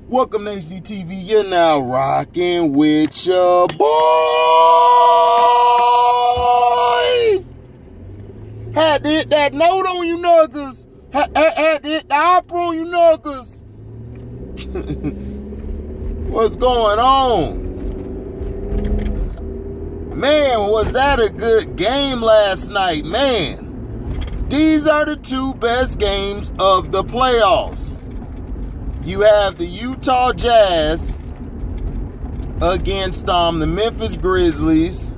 Welcome to HDTV. You're now rocking with your boy. Had to hit that note on you knuckles. Had to hit the opera on you knuckles. What's going on? Man, was that a good game last night, man. These are the two best games of the playoffs. You have the Utah Jazz against the Memphis Grizzlies,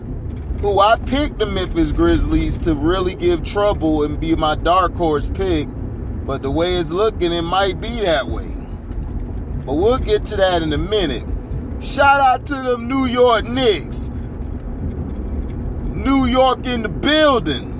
who I picked the Memphis Grizzlies to really give trouble and be my dark horse pick, but the way it's looking, it might be that way. But we'll get to that in a minute. Shout out to them New York Knicks. New York in the building.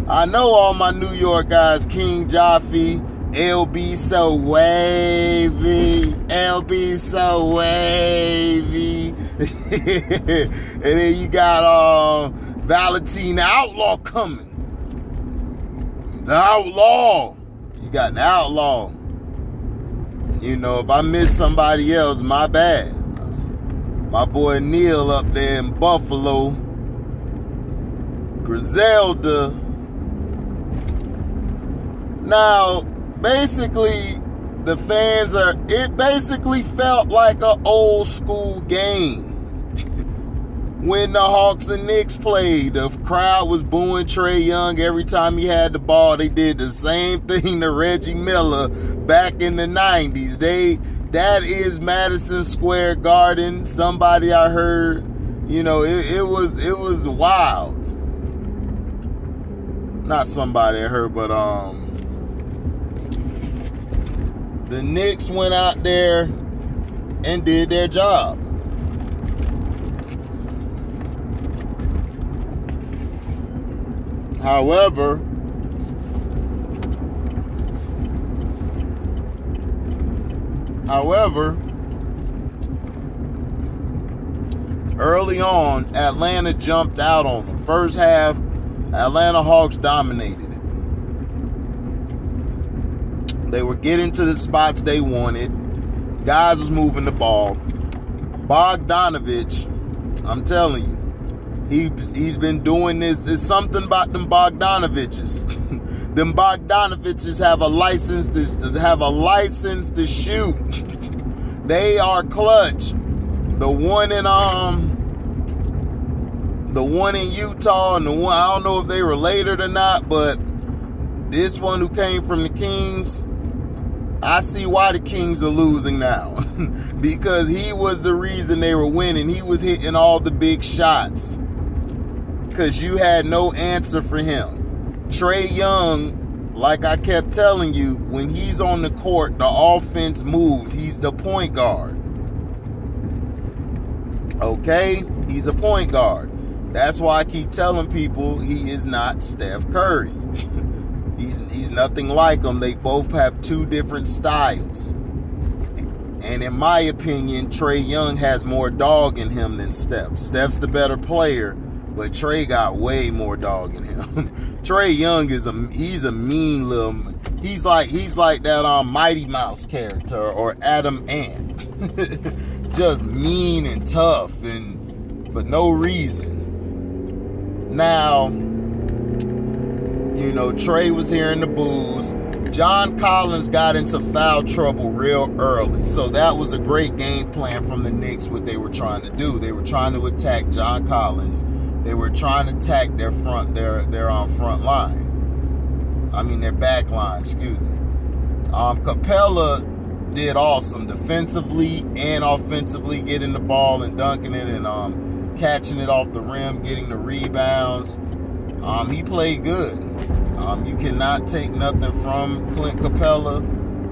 I know all my New York guys, King Jaffe, LB so wavy, LB so wavy. And then you got Valentine Outlaw coming. The Outlaw. You got the Outlaw. You know, if I miss somebody else, my bad. My boy Neil up there in Buffalo. Griselda. Now, basically, the fans it basically felt like an old school game. When the Hawks and Knicks played, the crowd was booing Trae Young every time he had the ball. They did the same thing to Reggie Miller back in the 90s. That is Madison Square Garden. Somebody I heard, you know, it was wild. Not somebody I heard, but the Knicks went out there and did their job. However, early on, Atlanta jumped out on them. First half, Atlanta Hawks dominated it. They were getting to the spots they wanted. Guys was moving the ball. Bogdanovich, I'm telling you, he's been doing this. It's something about them Bogdanoviches. Them Bogdanoviches have a license to shoot. They are clutch. The one in Utah and the one, I don't know if they were related or not, but this one who came from the Kings, I see why the Kings are losing now. Because he was the reason they were winning. He was hitting all the big shots. Because you had no answer for him. Trae Young, like I kept telling you, when he's on the court, the offense moves. He's the point guard. Okay? He's a point guard. That's why I keep telling people he is not Steph Curry. He's nothing like him. They both have two different styles. And in my opinion, Trae Young has more dog in him than Steph. Steph's the better player, but Trae got way more dog in him. Trae Young he's a mean little. He's like that Mighty Mouse character or Adam Ant. Just mean and tough and for no reason. Now, you know, Trae was hearing the boos. John Collins got into foul trouble real early. So that was a great game plan from the Knicks, what they were trying to do. They were trying to attack John Collins. They were trying to attack their front line. I mean, their back line, excuse me. Capella did awesome defensively and offensively, getting the ball and dunking it and catching it off the rim, getting the rebounds. He played good. You cannot take nothing from Clint Capella.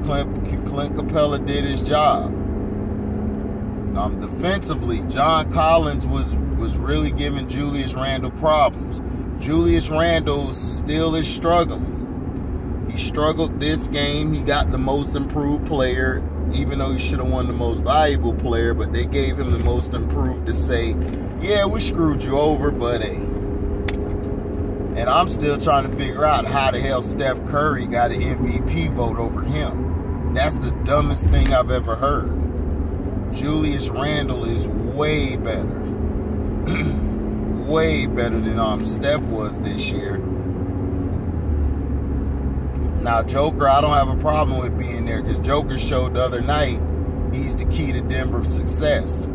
Clint Capella did his job. Defensively, John Collins was really giving Julius Randle problems. Julius Randle still is struggling. He struggled this game. He got the most improved player, even though he should have won the most valuable player, but they gave him the most improved to say, yeah, we screwed you over, but hey. And I'm still trying to figure out how the hell Steph Curry got an MVP vote over him. That's the dumbest thing I've ever heard. Julius Randle is way better. Way better than Steph was this year. Now, Joker, I don't have a problem with being there because Joker showed the other night he's the key to Denver's success.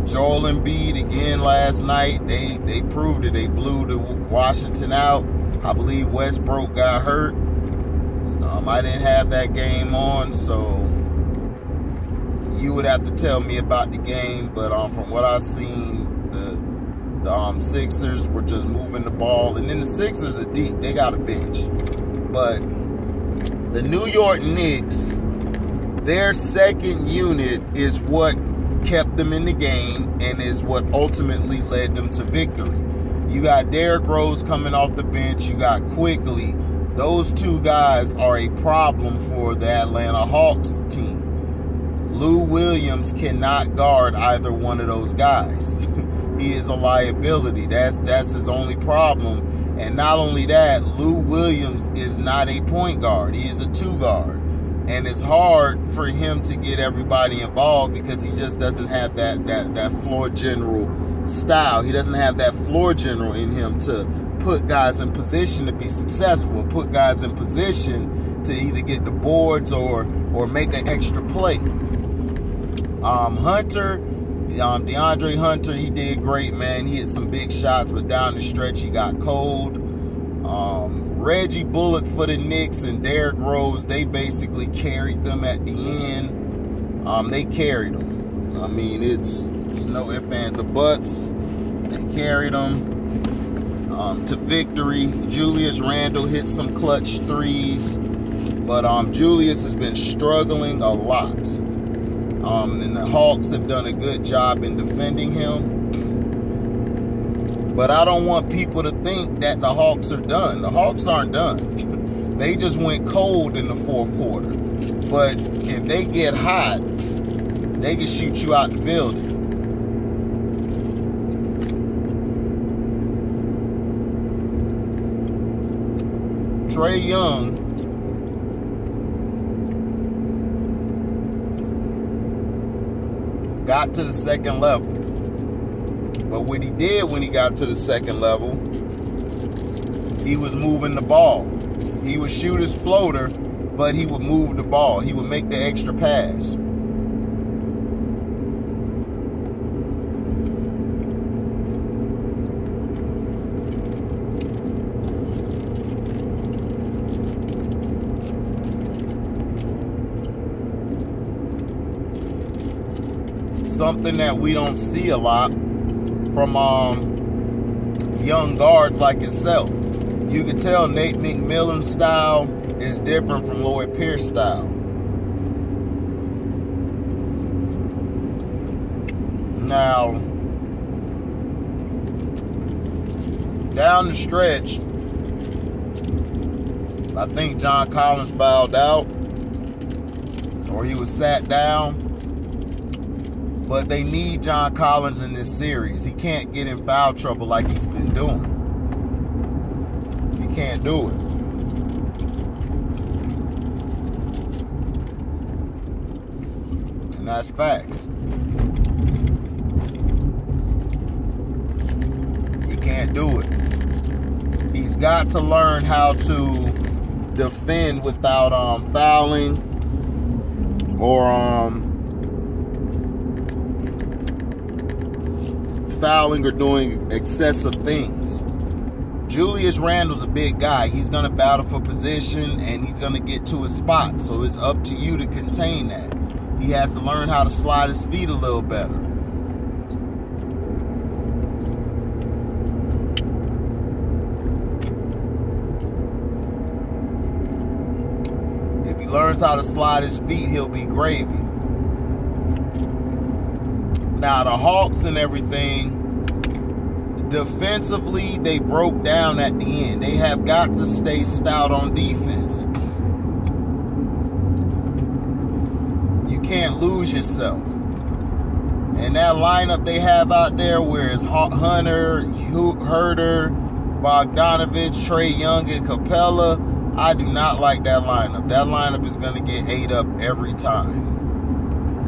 Joel Embiid again last night. They proved it. They blew the Washington out. I believe Westbrook got hurt. I didn't have that game on, so you would have to tell me about the game. But from what I've seen, the Sixers were just moving the ball. And then the Sixers are deep. They got a bench. But the New York Knicks, their second unit is what kept them in the game and is what ultimately led them to victory. You got Derrick Rose coming off the bench. You got Quickly. Those two guys are a problem for the Atlanta Hawks team. Lou Williams cannot guard either one of those guys. He is a liability. That's his only problem. And not only that, Lou Williams is not a point guard. He is a two guard. And it's hard for him to get everybody involved because he just doesn't have that floor general style. He doesn't have that floor general in him to put guys in position to be successful, put guys in position to either get the boards or make an extra play. Hunter, DeAndre Hunter, he did great, man. He hit some big shots, but down the stretch he got cold. Reggie Bullock for the Knicks and Derrick Rose, they basically carried them at the end. They carried them. I mean, it's no ifs, ands, or buts. They carried them to victory. Julius Randle hit some clutch threes, but Julius has been struggling a lot. And the Hawks have done a good job in defending him. But I don't want people to think that the Hawks are done. The Hawks aren't done. They just went cold in the fourth quarter. But if they get hot, they can shoot you out the building. Trae Young got to the second level. But what he did when he got to the second level, he was moving the ball. He would shoot his floater, but he would move the ball. He would make the extra pass. Something that we don't see a lot from young guards like himself. You can tell Nate McMillan's style is different from Lloyd Pierce's style. Now, down the stretch, I think John Collins fouled out, or he was sat down. But they need John Collins in this series. He can't get in foul trouble like he's been doing. He can't do it. And that's facts. He can't do it. He's got to learn how to defend without fouling or fouling or doing excessive things. Julius Randle's a big guy. He's going to battle for position and he's going to get to his spot. So it's up to you to contain that. He has to learn how to slide his feet a little better. If he learns how to slide his feet, he'll be gravy. Now, the Hawks and everything, defensively, they broke down at the end. They have got to stay stout on defense. You can't lose yourself. And that lineup they have out there, where it's Hunter, Herter, Bogdanovich, Trae Young, and Capella, I do not like that lineup. That lineup is going to get ate up every time.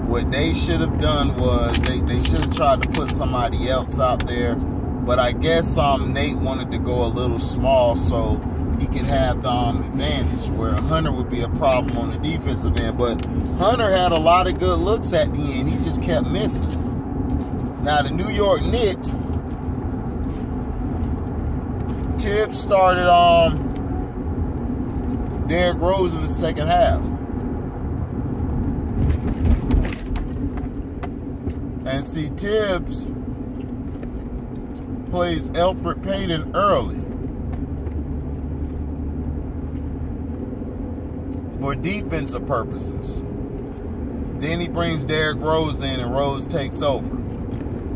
What they should have done was they should have tried to put somebody else out there. But I guess Nate wanted to go a little small so he could have the advantage, where Hunter would be a problem on the defensive end. But Hunter had a lot of good looks at the end. He just kept missing. Now, the New York Knicks, Tibbs started Derrick Rose in the second half. And see, Tibbs plays Elfrid Payton early for defensive purposes. Then he brings Derrick Rose in and Rose takes over.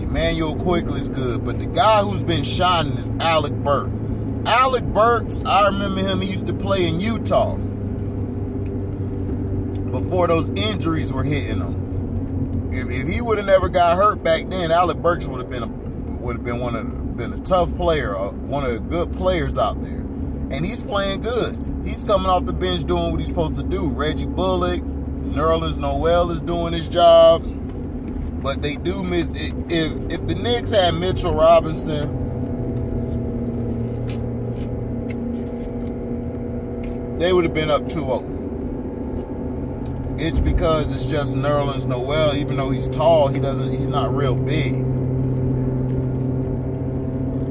Emmanuel Quickly's good, but the guy who's been shining is Alec Burks. Alec Burks, I remember him, he used to play in Utah before those injuries were hitting him. If he would have never got hurt back then, Alec Burks would have been a tough player, one of the good players out there. And he's playing good. He's coming off the bench doing what he's supposed to do. Reggie Bullock, Nerlens Noel is doing his job. But they do miss it. If the Knicks had Mitchell Robinson, they would have been up 2-0. It's because it's just Nerlens Noel. Even though he's tall, he's not real big.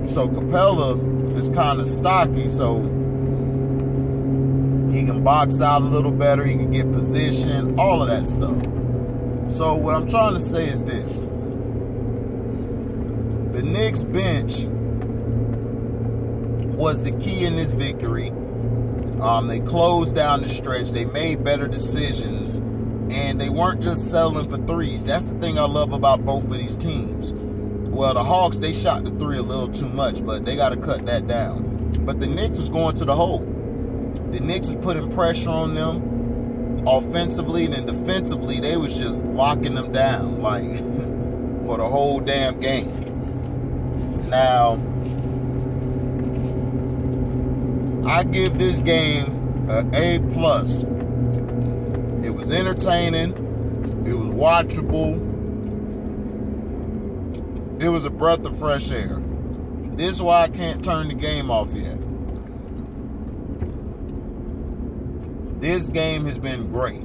So Capella is kind of stocky, so he can box out a little better. He can get position, all of that stuff. So what I'm trying to say is this. The Knicks bench was the key in this victory. They closed down the stretch. They made better decisions. And they weren't just settling for threes. That's the thing I love about both of these teams. Well, the Hawks, they shot the three a little too much, but they got to cut that down. But the Knicks was going to the hole. The Knicks was putting pressure on them offensively, and then defensively, they was just locking them down, like, for the whole damn game. Now, I give this game an A+. It was entertaining. It was watchable. It was a breath of fresh air. This is why I can't turn the game off yet. This game has been great.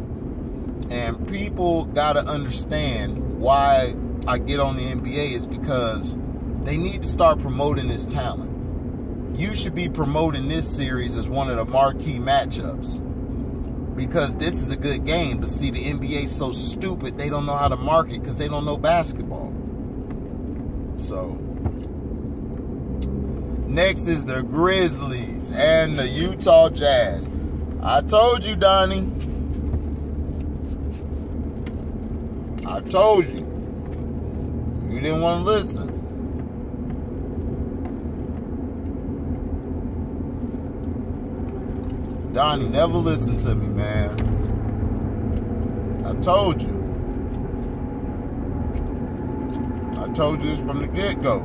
And people got to understand why I get on the NBA is because they need to start promoting this talent. You should be promoting this series as one of the marquee matchups because this is a good game. But see, the NBA is so stupid, they don't know how to market because they don't know basketball. So, next is the Grizzlies and the Utah Jazz. I told you, Donnie. I told you. You didn't want to listen. Donnie never listened to me, man. I told you. I told you this from the get-go.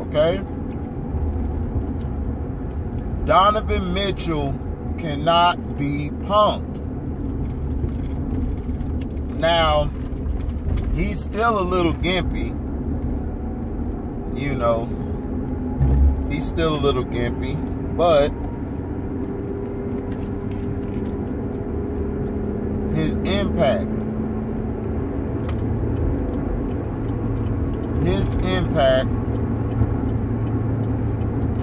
Okay? Donovan Mitchell cannot be punked. Now, he's still a little gimpy. You know, he's still a little gimpy, but his impact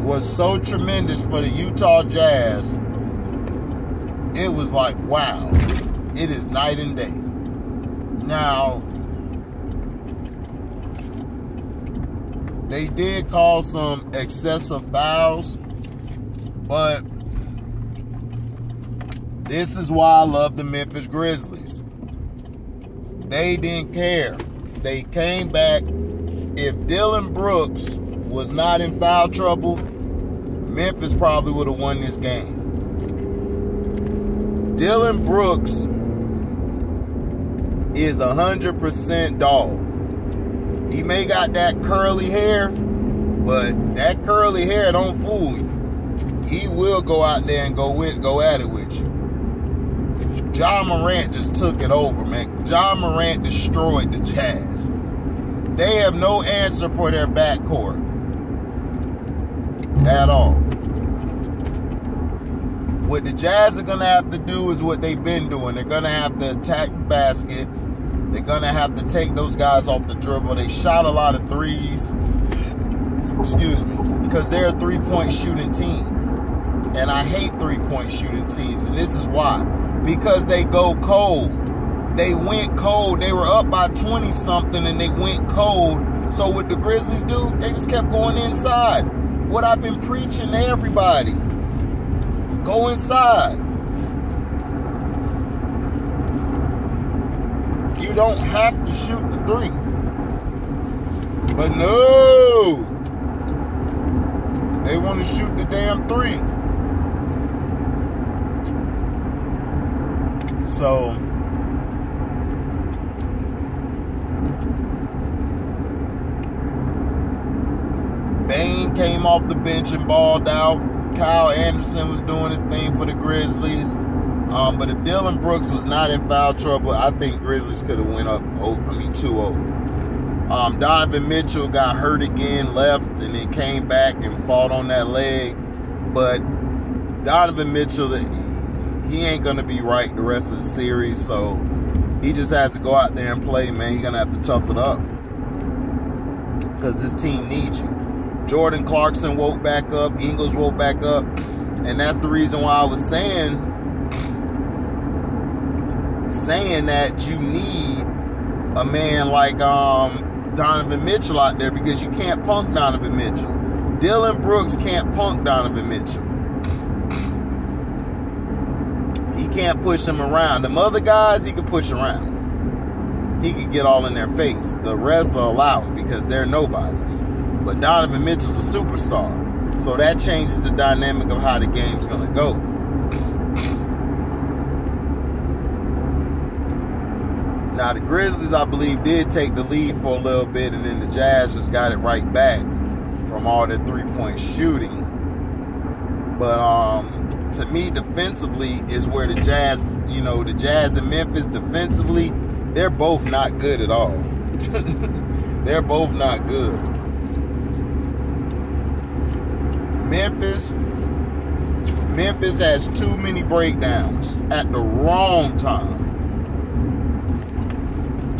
was so tremendous for the Utah Jazz. It was like, wow, it is night and day. Now, they did call some excessive fouls, but this is why I love the Memphis Grizzlies. They didn't care. They came back. If Dylan Brooks was not in foul trouble, Memphis probably would have won this game. Dylan Brooks is 100% dog. He may got that curly hair, but that curly hair don't fool you. he will go out there and go at it with you. Ja Morant just took it over, man. Ja Morant destroyed the Jazz. They have no answer for their backcourt at all. What the Jazz are going to have to do is what they've been doing. They're going to have to attack the basket. They're going to have to take those guys off the dribble. They shot a lot of threes. Excuse me. Because they're a three-point shooting team. And I hate three-point shooting teams. And this is why. Because they go cold. They went cold. They were up by 20-something and they went cold. So what the Grizzlies do, they just kept going inside. What I've been preaching to everybody. Go inside. You don't have to shoot the three. But no. They want to shoot the damn three. So Bane came off the bench and balled out. Kyle Anderson was doing his thing for the Grizzlies. But if Dylan Brooks was not in foul trouble, I think Grizzlies could have went up 2-0. Donovan Mitchell got hurt again, left, and then came back and fought on that leg. But Donovan Mitchell, he ain't going to be right the rest of the series, so he just has to go out there and play, man. He's going to have to tough it up because this team needs you. Jordan Clarkson woke back up. Ingles woke back up. And that's the reason why I was saying that you need a man like Donovan Mitchell out there because you can't punk Donovan Mitchell. Dylan Brooks can't punk Donovan Mitchell. He can't push him around. Them other guys, he can push around. He can get all in their face. The refs will allow it because they're nobodies. But Donovan Mitchell's a superstar. So that changes the dynamic of how the game's going to go. Now, the Grizzlies, I believe, did take the lead for a little bit, and then the Jazz just got it right back from all their three-point shooting. But to me, defensively is where the Jazz, the Jazz and Memphis defensively, they're both not good at all. They're both not good. Memphis has too many breakdowns at the wrong time.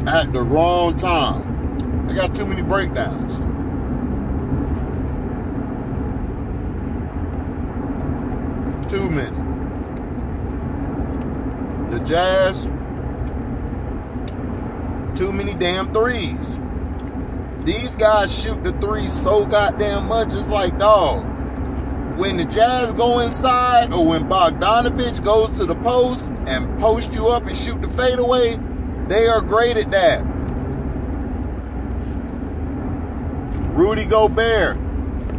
At the wrong time. They got too many breakdowns. Too many. The Jazz, too many damn threes. These guys shoot the threes so goddamn much, it's like, dog. When the Jazz go inside or when Bogdanovich goes to the post and post you up and shoot the fadeaway, they are great at that. Rudy Gobert,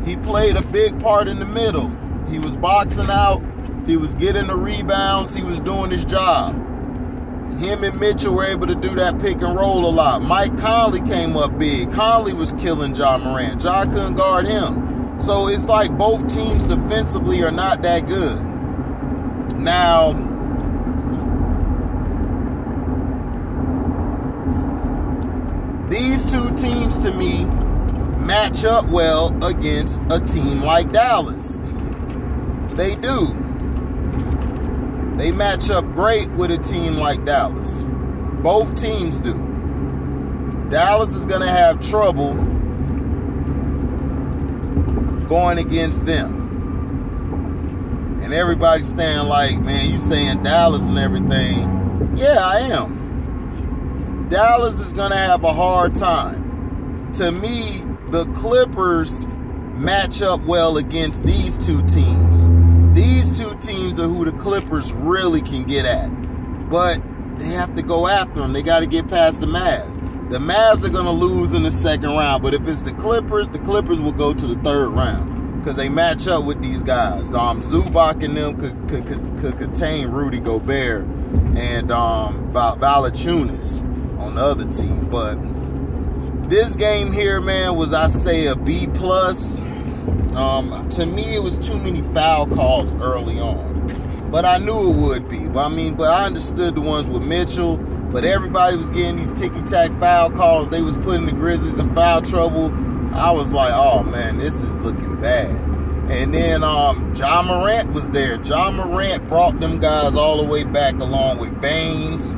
he played a big part in the middle. He was boxing out. He was getting the rebounds. He was doing his job. Him and Mitchell were able to do that pick and roll a lot. Mike Conley came up big. Conley was killing Ja Morant. Ja couldn't guard him. So it's like both teams defensively are not that good. Now, these two teams to me match up well against a team like Dallas. They do. They match up great with a team like Dallas. Both teams do. Dallas is going to have trouble going against them. And everybody's saying like, man, you saying Dallas and everything. Yeah, I am. Dallas is going to have a hard time. To me, the Clippers match up well against these two teams. These two teams are who the Clippers really can get at. But they have to go after them. They got to get past the Mavs. The Mavs are going to lose in the second round. But if it's the Clippers will go to the third round. Because they match up with these guys. Zubac and them could contain Rudy Gobert and Valanciunas on the other team. But this game here, man, was, I say, a B+. To me, it was too many foul calls early on. But I knew it would be. But I understood the ones with Mitchell. But everybody was getting these ticky-tack foul calls. They was putting the Grizzlies in foul trouble. I was like, oh, man, this is looking bad. And then Ja Morant was there. Ja Morant brought them guys all the way back along with Baines.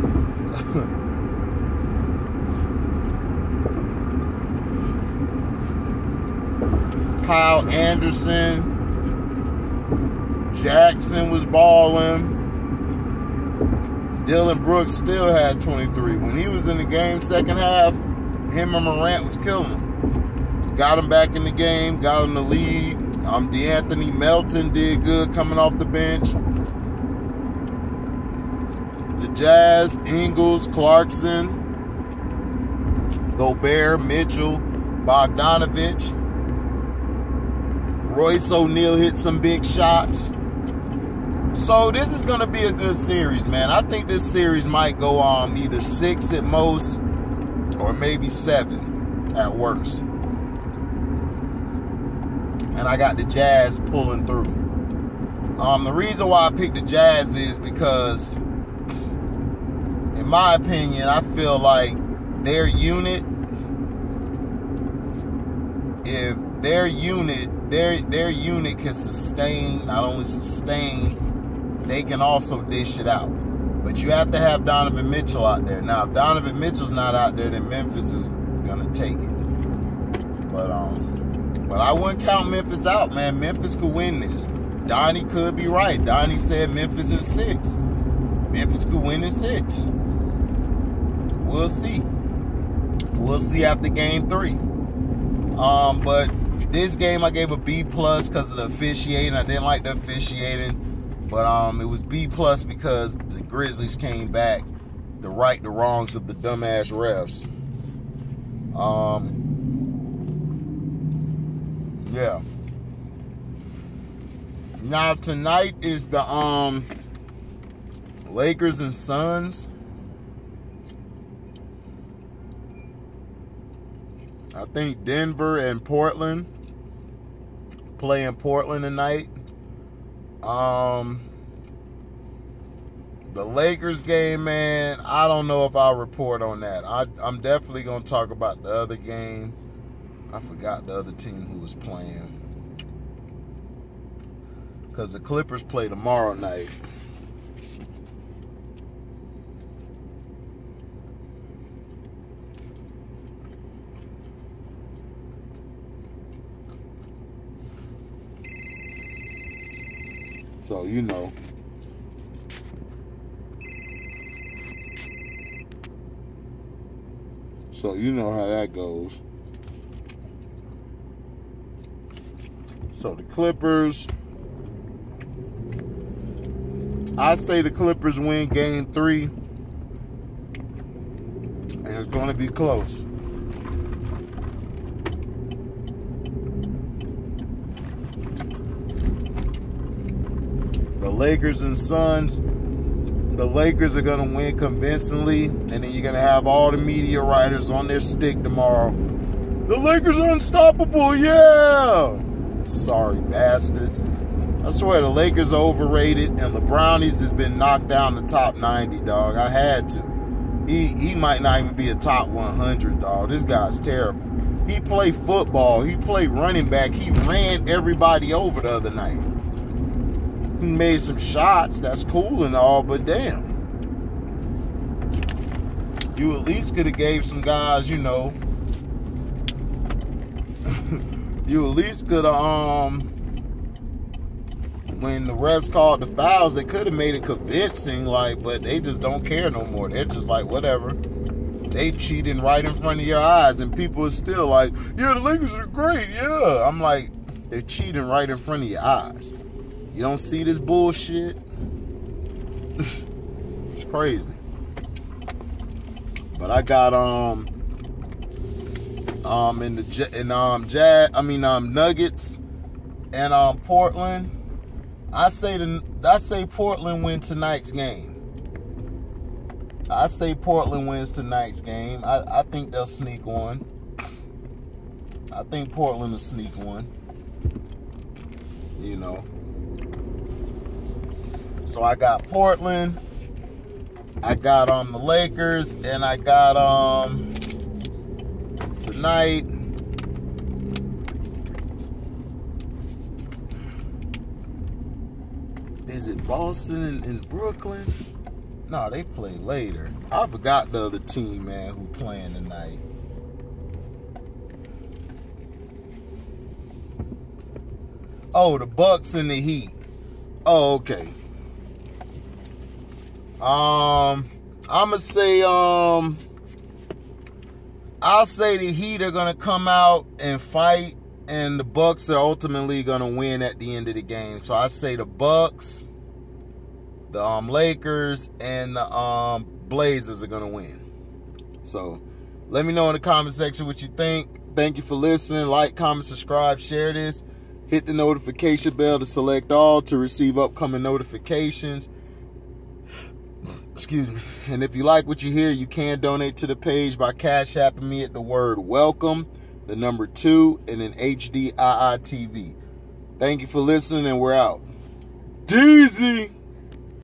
Kyle Anderson. Jackson was balling. Dylan Brooks still had 23. When he was in the game second half, him and Morant was killing him. Got him back in the game, got him the lead. DeAnthony Melton did good coming off the bench. The Jazz, Ingles, Clarkson, Gobert, Mitchell, Bogdanovich. Royce O'Neal hit some big shots. So this is going to be a good series, man. I think this series might go on either 6 at most or maybe 7 at worst. And I got the Jazz pulling through. The reason why I picked the Jazz is because, in my opinion, I feel like their unit, if their unit can sustain, not only sustain, they can also dish it out. But you have to have Donovan Mitchell out there. Now, if Donovan Mitchell's not out there, then Memphis is gonna take it. But I wouldn't count Memphis out, man. Memphis could win this. Donnie could be right. Donnie said Memphis in 6. Memphis could win in 6. We'll see. We'll see after game 3. But this game I gave a B+ because of the officiating. I didn't like the officiating. But it was B+ because the Grizzlies came back to right the wrongs of the dumbass refs. Yeah. Now tonight is the Lakers and Suns. I think Denver and Portland play in Portland tonight. The Lakers game, man, I don't know if I'll report on that. I'm definitely going to talk about the other game. I forgot the other team who was playing. Because the Clippers play tomorrow night. So, you know. So, you know how that goes. So, the Clippers. I say the Clippers win game 3. And it's going to be close. The Lakers and Suns. The Lakers are going to win convincingly. And then you're going to have all the media writers on their stick tomorrow. The Lakers are unstoppable, yeah! Sorry, bastards. I swear the Lakers are overrated. And LeBrownies has been knocked down the top 90, dog. I had to. He might not even be a top 100, dog. This guy's terrible. He played football. He played running back. He ran everybody over the other night. He made some shots. That's cool and all, but damn. You at least could have gave some guys, you know. You at least could have, when the refs called the fouls, they could have made it convincing, like, but they just don't care no more. They're just like, whatever. They cheating right in front of your eyes, and people are still like, yeah, the Lakers are great, yeah. I'm like, they're cheating right in front of your eyes. You don't see this bullshit? It's crazy. But I got Nuggets and Portland. I say Portland win tonight's game. I say Portland wins tonight's game. I think they'll sneak one. I think Portland will sneak one. you know. So I got Portland, I got the Lakers, and I got tonight. Is it Boston and Brooklyn? No, they play later. I forgot the other team, man, who playing tonight. Oh, the Bucks and the Heat. Oh, okay. I'ma say I'll say the Heat are gonna come out and fight, and the Bucks are ultimately gonna win at the end of the game. So I say the Bucks, the Lakers, and the Blazers are gonna win. So let me know in the comment section what you think. Thank you for listening. Like, comment, subscribe, share this. Hit the notification bell to select all to receive upcoming notifications. Excuse me. And if you like what you hear, you can donate to the page by Cash Apping me at the word welcome, the number 2, and then HDIITV. Thank you for listening, and we're out. Deezy!